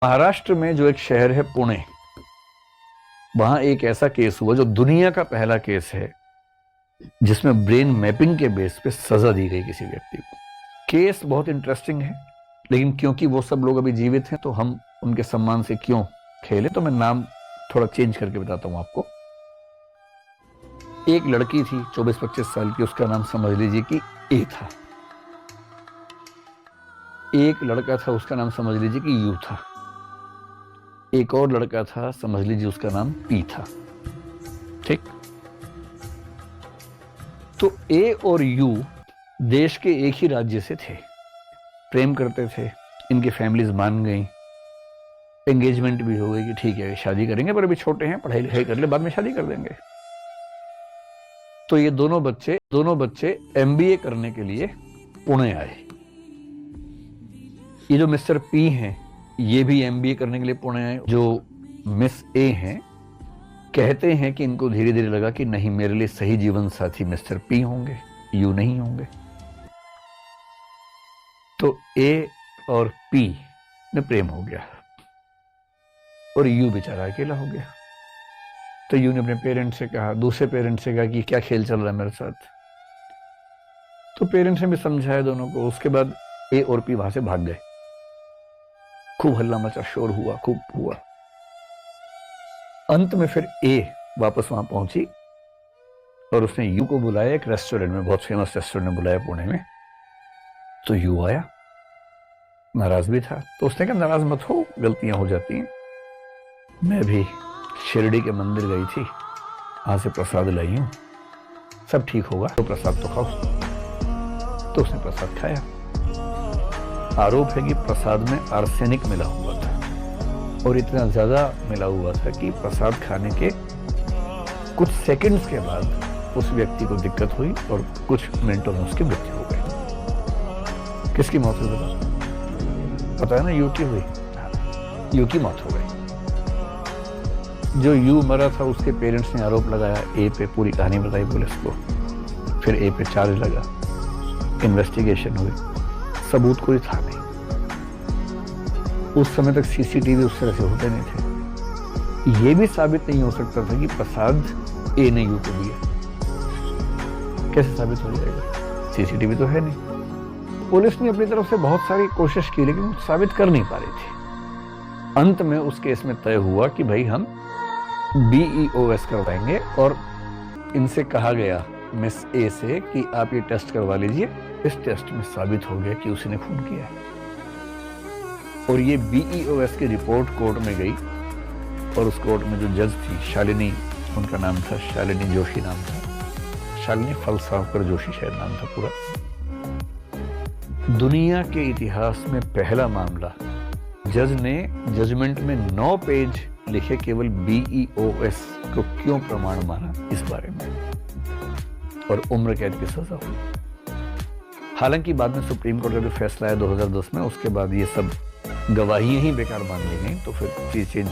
महाराष्ट्र में जो एक शहर है पुणे, वहां एक ऐसा केस हुआ जो दुनिया का पहला केस है जिसमें ब्रेन मैपिंग के बेस पे सजा दी गई किसी व्यक्ति को। केस बहुत इंटरेस्टिंग है, लेकिन क्योंकि वो सब लोग अभी जीवित हैं तो हम उनके सम्मान से क्यों खेलें, तो मैं नाम थोड़ा चेंज करके बताता हूं आपको। एक लड़की थी 24-25 साल की, उसका नाम समझ लीजिए कि ए था। एक लड़का था, उसका नाम समझ लीजिए कि यू था। एक और लड़का था, समझ लीजिए उसका नाम पी था। ठीक, तो ए और यू देश के एक ही राज्य से थे, प्रेम करते थे, इनकी फैमिलीज मान गई, एंगेजमेंट भी हो गई कि ठीक है शादी करेंगे, पर अभी छोटे हैं, पढ़ाई लिखाई कर ले, बाद में शादी कर देंगे। तो ये दोनों बच्चे एमबीए करने के लिए पुणे आए। ये जो मिस्टर पी हैं ये भी एमबीए करने के लिए पुणे आए। जो मिस ए हैं कहते हैं कि इनको धीरे धीरे लगा कि नहीं, मेरे लिए सही जीवन साथी मिस्टर पी होंगे, यू नहीं होंगे। तो ए और पी में प्रेम हो गया और यू बेचारा अकेला हो गया। तो यू ने अपने पेरेंट्स से कहा, दूसरे पेरेंट्स से कहा कि क्या खेल चल रहा है मेरे साथ। तो पेरेंट्स ने भी समझाया दोनों को। उसके बाद ए और पी वहां से भाग गए। खूब हल्ला मचा, शोर हुआ, खूब हुआ। अंत में फिर ए वापस वहां पहुंची और उसने यू को बुलाया एक रेस्टोरेंट में, बहुत फेमस रेस्टोरेंट में बुलाया पुणे में। तो यू आया, नाराज भी था। तो उसने कहा नाराज मत हो, गलतियां हो जाती हैं, मैं भी शिरडी के मंदिर गई थी, वहां से प्रसाद लाई हूं, सब ठीक होगा, तो प्रसाद तो खाओ। तो उसने प्रसाद खाया। आरोप है कि प्रसाद में आर्सेनिक मिला हुआ था और इतना ज्यादा मिला हुआ था कि प्रसाद खाने के कुछ सेकंड्स के बाद उस व्यक्ति को दिक्कत हुई और कुछ मिनटों में उसकी मृत्यु हो गई। किसकी मौत हुई पता है ना? यू की हुई, यू की मौत हो गई। जो यू मरा था उसके पेरेंट्स ने आरोप लगाया ए पे, पूरी कहानी बताई पुलिस को। फिर ए पे चार्ज लगा, इन्वेस्टिगेशन हुई, सबूत कोई था नहीं। उस समय तक सीसीटीवी उस तरह से होते नहीं थे। यह भी साबित नहीं हो सकता था कि प्रसाद ए ने यू को दिया। कैसे साबित हो जाएगा? सीसीटीवी तो है नहीं। पुलिस ने अपनी तरफ से बहुत सारी कोशिश की, लेकिन साबित कर नहीं पा रही थी। अंत में उस केस में तय हुआ कि भाई हम BEOS करवाएंगे और इनसे कहा गया मिस ए से कि आप ये टेस्ट करवा लीजिए। इस टेस्ट में साबित हो गया कि उसने खून किया है और ये BEOS की रिपोर्ट कोर्ट में गई और उस कोर्ट में जो जज थी शालिनी, उनका नाम था शालिनी जोशी नाम था, शालिनी फलसावकर जोशी शायद नाम था पूरा। दुनिया के इतिहास में पहला मामला, जज ने जजमेंट में 9 पेज लिखे केवल BEOS को क्यों प्रमाण माना इस बारे में, और उम्र कैद की सजा हुई। हालांकि बाद में सुप्रीम कोर्ट का जो फैसला है 2010 में, उसके बाद ये सब गवाहियां ही बेकार मान ली गई, तो फिर चीज चेंज